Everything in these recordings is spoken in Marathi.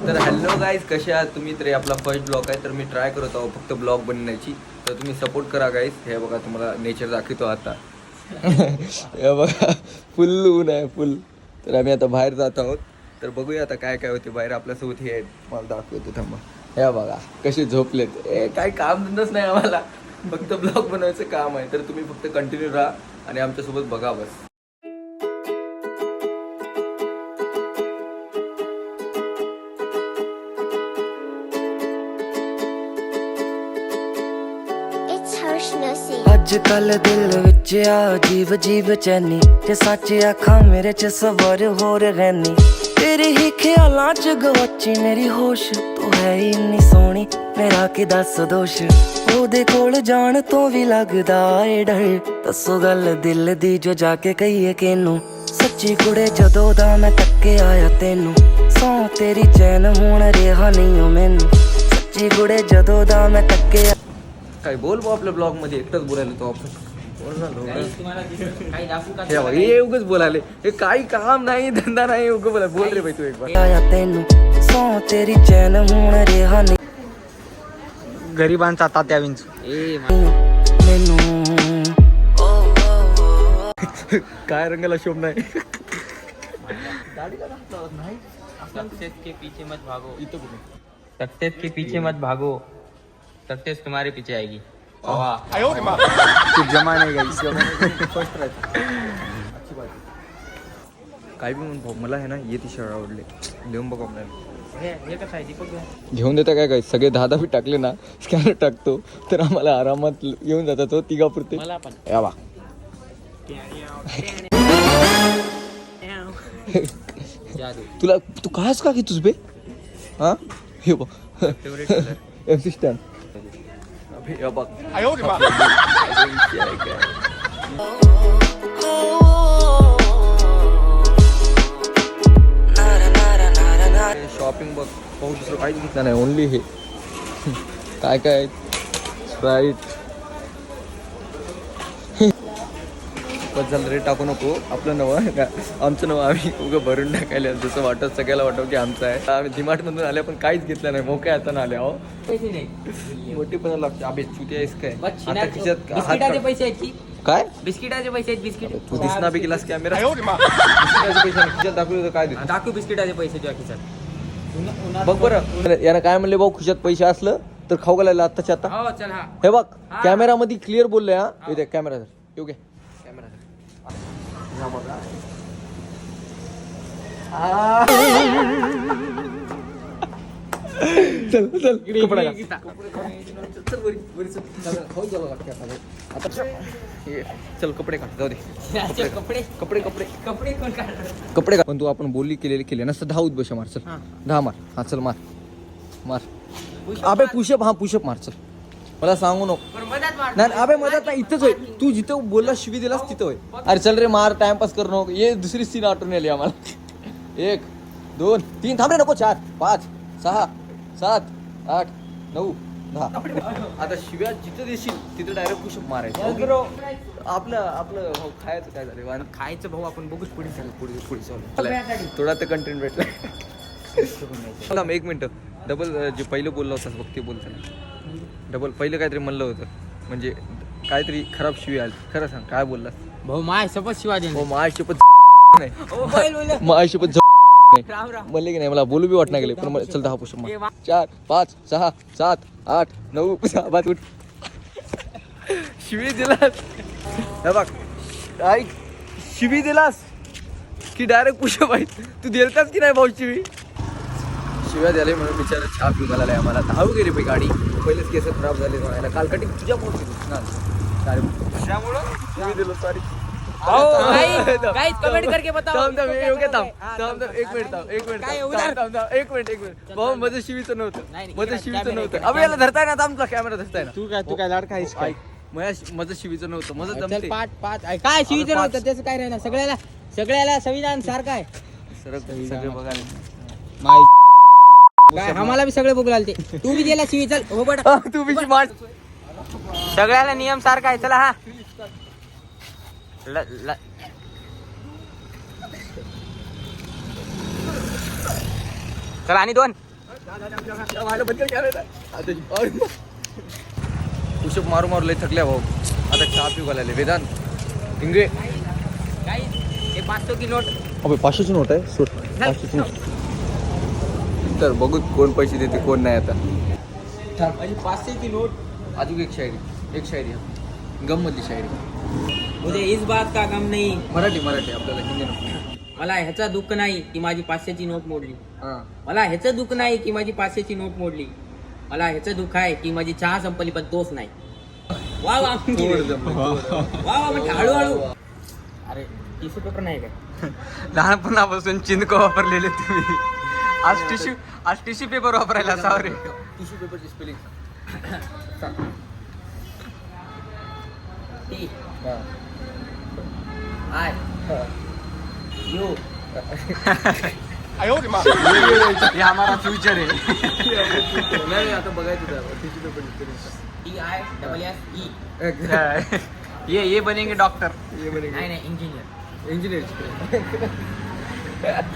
तर हॅलो गाईज, कसे आहात तुम्ही? तर आपला फर्स्ट ब्लॉग आहे, तर मी ट्राय करत आहो फक्त ब्लॉग बनवण्याची. तर तुम्ही सपोर्ट करा गाईज. हे बघा तुम्हाला नेचर दाखवतो आता. हे बघा फुल ऊन आहे फुल. तर आम्ही आता बाहेर जात आहोत. तर बघूया आता काय काय होते बाहेर. आपल्यासोबत हे आहेत, मला दाखवतो थांबा. हे बघा कसे झोपलेत. काय काम धंदाच नाही आम्हाला, फक्त ब्लॉग बनवायचं काम आहे. तर तुम्ही फक्त कंटिन्यू राहा आणि आमच्यासोबत बघा बस. ਅੱਜ ਕੱਲ ਦਿਲ ਵਿੱਚ ਆ ਅਜੀਬ ਅਜੀਬ ਚੈਨੀ ਤੇ ਸੱਚ ਆਖਾਂ ਮੇਰੇ ਚ ਸਵਰ ਹੋਰ ਰਹਿਨੀ ਤੇਰੇ ਹੀ ਖਿਆਲਾਂ ਚ ਗਵਾਚੀ ਮੇਰੀ ਹੋਸ਼ ਤੂੰ ਹੈ ਹੀ ਇੰਨੀ ਸੋਹਣੀ ਮੇਰਾ ਕੀ ਦੱਸ ਦੋਸ਼ ਉਹਦੇ ਕੋਲ ਜਾਣ ਤੋਂ ਵੀ ਲੱਗਦਾ ਏ ਡਰ ਦੱਸੋ ਗੱਲ ਦਿਲ ਦੀ ਜੋ ਜਾ ਕੇ ਕਹੀਏ ਕਿਨੂੰ ਸੱਚੀ ਕੁੜੇ ਜਦੋਂ ਦਾ ਮੈਂ ਤੱਕੇ ਆਇਆ ਤੈਨੂੰ ਸੌ ਤੇਰੀ ਚੈਨ ਹੁਣ ਰਿਹਾ ਨਹੀਂ ਓ ਮੈਨੂੰ ਸੱਚੀ ਕੁੜੇ ਜਦੋਂ ਦਾ ਮੈਂ ਤੱਕੇ काय बोल बा आपल्या ब्लॉग मध्ये एकटाच बोलायला तो आपण बोल ना लोक. हे उगच बोलायले. हे काही काम नाही धंदा नाही, उगं बोला. बोल रे भाई तू एक बार. आया तेनू सौ तेरी चैन हुण रेहा नहीं गरिबांचा तात्या विंचू मैनू काय रंगाला शोभ नाही. सक्सेस के पीछे मत भागो, सक्सेस के पीछे मत भागो, सक्सेस तुम्हारे पीछे आएगी. तू जमाने गई फर्स्ट राहते. काय बी म्हणून भाऊ, मला आहे ना ये टी शर्ट आवडले. घेऊन बघा आपल्याला. हे कसं आहे दीपक? घेऊन देता काय काय सगळे 10 बी टाकले ना, स्कॅनर टाकतो तर आम्हाला आरामात येऊन जातात. तो तिघापुरते मला पण या बा. जादू तुला तू कायच का घेतोस बे? हा हे बघ फेवरेट कलर. MC stand. अबे या बघ. शॉपिंग बघ, पाहू दुसरं काहीच घेतलं नाही, ओनली हे. काय काय स्प्राईट. बस झालं रे, टाकू नको. आपलं नवं आमचं नवं आम्ही उगं भरून टाकायला जसं वाटत सगळ्याला वाटव की आमचं आहे. आम्ही डिमार्ट मधून आले पण काहीच घेतलं नाही. मोकळ्या हाताने आले आहो. पैसे नाही, मोठी पण लागते. अबे चुती आहेस काय? आता खिशात बिस्किटाचे हात पैसे आहेत की? काय? बिस्किटाचे पैसे आहेत. बिस्किट तू दिसना बी केलास कॅमेरा. बिस्किटाचे पैसे आणि खिशात दाखवले तर काय देतो? दाखवू बिस्किटाचे पैसे तुझ्या खिशात. बघ बरं, यानं काय म्हणले भाऊ, खिशात पैसे असलं तर खाऊ घालायला आत्ताच्या आता. हो चल. हा हे बघ कॅमेरा मध्ये क्लिअर बोलले. हा इथे कॅमेरा धर. येऊ घे कॅमेरा धर. चल चल कपडा घाल. चल वरी वरी चल. खाऊ द्यावं लागते आता. चल कपडे काढ, जाऊ दे. कपडे कपडे कपडे कपडे कोण काढणार? कपडे काढ. पण तू आपण बोलली केले नसतं 10 उद्बश मार. चल 10 मार. हा चल मार मार. अबे पुशअप. हा पुशअप मार. चल मला सांगू नको. नाही अबे मधात नाही, इथंच होय. तू जिथं बोलला शिवी दिलास तिथं होय. अरे चल रे मार, टाइमपास करू नको. ये दुसरी सीन आठवून आली आम्हाला. 1 2 3 थांब रे, नको. 4 5 6 7 8 9 10. आता शिव्या जिथं देशील तिथं डायरेक्ट पुशअप मारायचं. आपलं आपलं भाऊ खायचं काय झालं? खायचं भाऊ आपण बघूच पुढे चालू. पुढे चालू थोडा तर कंटेंट भेटला. थांब 1 मिनिट. डबल जे पहिलं बोललं होतं बघ ते बोलताना डबल पहिलं काहीतरी म्हणलं होतं, म्हणजे काहीतरी खराब शिवी आली. खरं सांग काय बोललास? भाऊ माय शपथ शिवाजी हो माझी शपथ नाही, नाही. माझी शपथ नाही राम राम. म्हणले की नाही, मला बोलू बी वाटणार गेले. पण चल 10 पुशअप मार. 4 5 6 7 8 9 5 उठ. शिवी दिलास हे बघ. ऐक, शिवी दिलास की डायरेक्ट पुशअप आहे. तू दिलतास की नाही भाऊ शिवी? शिव्या द्यायला म्हणून बिचारा छाप घेऊन आला आहे आम्हाला. धावू गेली पाहिजे गाडी. पहिलेच केस खराब झाले म्हणायला. काल कटिंग तुझ्या पोट त्यामुळं शिवी दिलं. सॉरी. कमेंट करके बताओ. एक मिनिट भाऊ, माझं शिवीचं नव्हतं. माझं शिवीचं नव्हतं. अबे याला धरताय ना, आमचा कॅमेरा धरताय ना. तू काय लाडका आहेस काय? माझं शिवीचं नव्हतं. माझं चल जमते. पाठ काय शिवीचं नव्हतं त्याचं काय राहिलं. सगळ्याला संविधान सारखं आहे. सगळे बघायला काय आम्हाला बी सगळे बघू लागते. तू बी दिला शिवी. चल हो बट तू बी मार. सगळ्याला नियम सारखा आहे. चला हा चला आणि 2 पुशअप मारू मारू लय थकल्या भाऊ. आता चहा पिऊ घालायला. वेदांत इंगळे ये 500 की नोट. अबे 500ची नोट आहे. सोड 500ची नोट. तर बघू कोण पैसे देते कोण नाही आता. 500 की नोट. अजून एक शायरी गम मधली शायरी. मुझे इस बात का गम नाही. मराठी आपल्याला हिंदी नको. मला ह्याचं दुःख नाही की माझी 500ची नोट मोडली. हा मला ह्याचं दुःख नाही की माझी 500ची नोट मोडली. मला ह्याचं दुःख आहे की माझी चहा संपली पण तोच नाही. वा वा वा म्हणजे हळूहळू. अरे टिश्यू पेपर नाही काय? लहानपणापासून चिंदको वापरलेले तुम्ही. आज टिश्यू पेपर वापरायला सॉरी. टिश्यू पेपरची स्पेलिंग टी आय यू हे हमारा फ्युचर आहे. नाही आता बघायचं tissue paper T I double S E. ये बनेंगे डॉक्टर. नाही नाही इंजिनियर. Engineer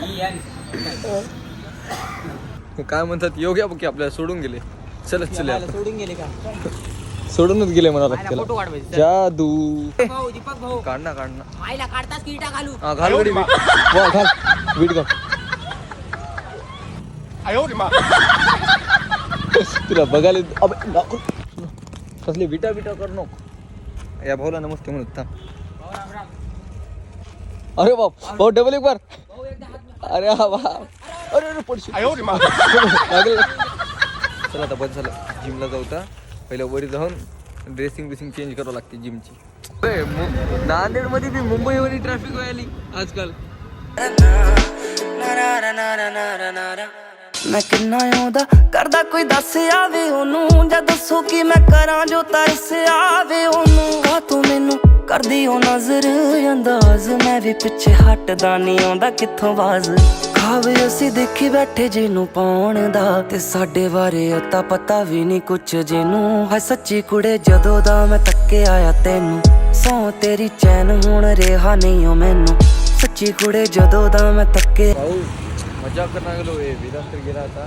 E N. काय म्हणतात योग्य बघ की आपल्याला सोडून गेले. चलच चले आता. सोडून गेले का? सोडूनच गेले म्हणाला फोटो त्याला. काढवायचे. जादू भाऊ दीपक भाऊ काढ ना मायला काढताच की इटा घालू. हा घाल गडी वीट. वा घाल वीट घाल. तुला बघायला अबे नको. कसले विटा कर नको. या भाऊला नमस्ते म्हणत थांब. अरे बाप भाऊ डबल एक बार. अरे हा वा. अरे पडशील. चला आता बस झालं. जिमला जाऊ आता. पहिलं वरी जाऊन ड्रेसिंग चेंज करावं लागते जिमची. नांदेड मध्ये बी मुंबईवरी ट्रॅफिक व्हायली आजकाल. ਮੈਂ ਕਿੰਨਾ ਆਉਂਦਾ ਕਰਦਾ ਕੋਈ ਦੱਸ ਆਵੇ ਉਹਨੂੰ ਜਾਂ ਦੱਸੋ ਕਿ ਮੈਂ ਕਰਾਂ ਜੋ ਤਰਸ ਆਵੇ ਉਹਨੂੰ ਕਾ ਤੂੰ ਮੈਨੂੰ ਕਰਦੀ ਉਹ ਨਜ਼ਰ ਅੰਦਾਜ਼ ਮੈਂ ਵੀ ਪਿੱਛੇ ਹਟਦਾ ਨਹੀਂ ਆਉਂਦਾ ਕਿੱਥੋਂ ਆਵਾਜ਼ ਖਾਵੇ ਅਸੀਂ ਦੇਖੀ ਬੈਠੇ ਜਿਹਨੂੰ ਪਾਉਣ ਦਾ ਤੇ ਸਾਡੇ ਬਾਰੇ ਅਤਾ ਪਤਾ ਵੀ ਨਹੀਂ ਕੁਛ ਜਿਹਨੂੰ ਹੈ ਸੱਚੀ ਕੁੜੇ ਜਦੋਂ ਦਾ ਮੈਂ ਤੱਕੇ ਆਇਆ ਤੈਨੂੰ ਸੌ ਤੇਰੀ ਚੈਨ ਹੁਣ ਰਿਹਾ ਨਹੀਂ ਉਹ ਮੈਨੂੰ सच्ची कुडे जदो दा मैं तक्के. भाऊ मजा करणार गेलो. वेदांत तर गेला आता.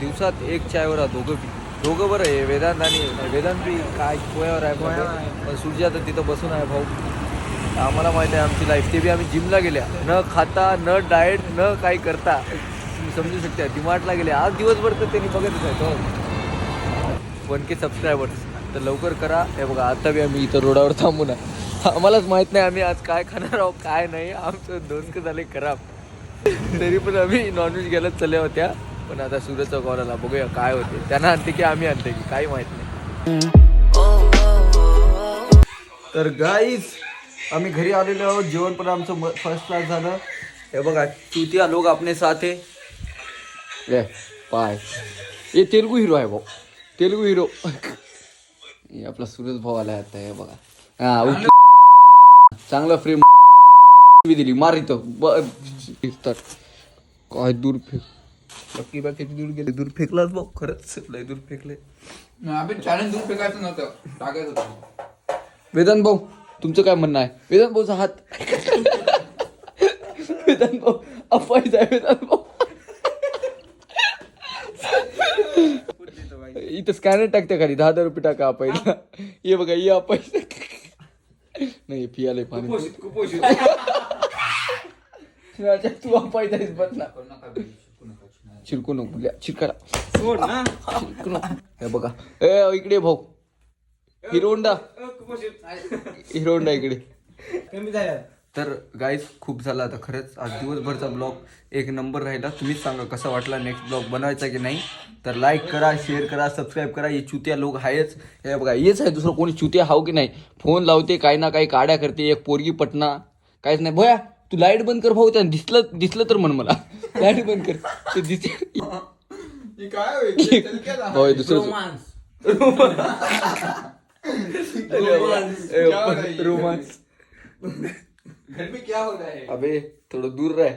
दिवसात एक चायवर दोघं बरं आहे. वेदांत बी काय पोयावर आहे. पण सूर्या तर तिथं बसून आहे भाऊ. आम्हाला माहिती आहे आमची लाईफ. ते बी आम्ही जिमला गेल्या न खाता न डाएट न काही करता. तुम्ही समजू शकता. डिमार्टला गेले आज दिवसभर तर त्यांनी बघतच आहे तो 1K सबस्क्रायबर्स. तर लवकर करा. हे बघा आता बी आम्ही इथं रोडावर थांबू ना. आम्हालाच माहित नाही आम्ही आज काय खाणार आहोत काय नाही. आमचं 2 झाले खराब. तरी पण आम्ही नॉनव्हेज घ्यायला चालल्या होत्या. पण आता सूर्याचा कॉल आला. बघूया काय होते. त्यांना आणते की आम्ही आणते की काही माहित नाही. तर गाईज आम्ही घरी आलेलो आहोत. जेवण पण आमचं फर्स्ट क्लास झालं. हे बघा चुतिया लोक आपले साथ आहे. पाय हे तेलुगू हिरो आहे भाऊ. तेलुगू हिरो. हे आपला सूरज भाऊ आला आता. हे बघा हा चांगला फ्रेम दिली. मार इथं काय दूर फेक. लकी बा किती दूर गेले. दूर फेकलाच भाऊ. खरंच लय दूर फेकले. चॅलेंज दूर फेकायचं नव्हतं टाकायचं होतं. वेदांत भाऊ तुमचं काय म्हणणं आहे. वेदांत भाऊचा हात. वेदांत भाऊ अफवाईच आहे. वेदांत भाऊ इथं स्कॅनर टाकते खाली 10,000 रुपये टाका अपायला. ये बघा ये अपायचं नाही फी आले पाणी. तू अपायचा बस ना. चिरकू नको चिरकाला. हे बघा ए इकडे भाऊ. हिरोंडा इकडे. तर गाईज खूप झालं आता खरंच. आज दिवसभरचा ब्लॉग एक नंबर राहिला. तुम्हीच सांगा कसा वाटला. नेक्स्ट ब्लॉग बनवायचा की नाही. तर लाईक करा शेअर करा सबस्क्राईब करा. हे चुतिया लोक आहेच. हे बघा हेच आहे. दुसरं कोणी चुतिया हाव की नाही. फोन लावते काही ना काही काड्या करते. एक पोरगी पटना काहीच नाही. भया तू लाईट बंद कर भाऊ. त्या दिसलं तर म्हण मला. लाईट बंद कर ते दिसते. होय दुसरं रोमांस. घर में क्या हो रहा है? अबे थोडं दूर राह.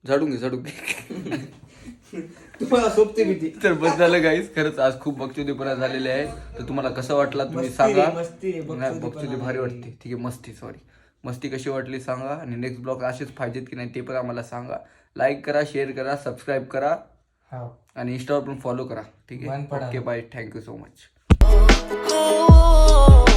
झाडून घे. तुम्हाला सोबते भीती. तर बस झालं गाईस. खरंच आज खूप बकचोदीपणा झालेले आहे. तर तुम्हाला कसं वाटला तुम्ही सांगा. बकचोदी भारी वाटते. ठीक आहे मस्ती कशी वाटली सांगा. आणि नेक्स्ट ब्लॉग असेच पाहिजेत की नाही ते पण आम्हाला सांगा. लाईक करा, शेअर करा, सबस्क्राईब करा हा आणि इंस्टावर पण फॉलो करा. ठीक आहे, मन पडा. Okay bye, thank you so much. oh, oh, oh.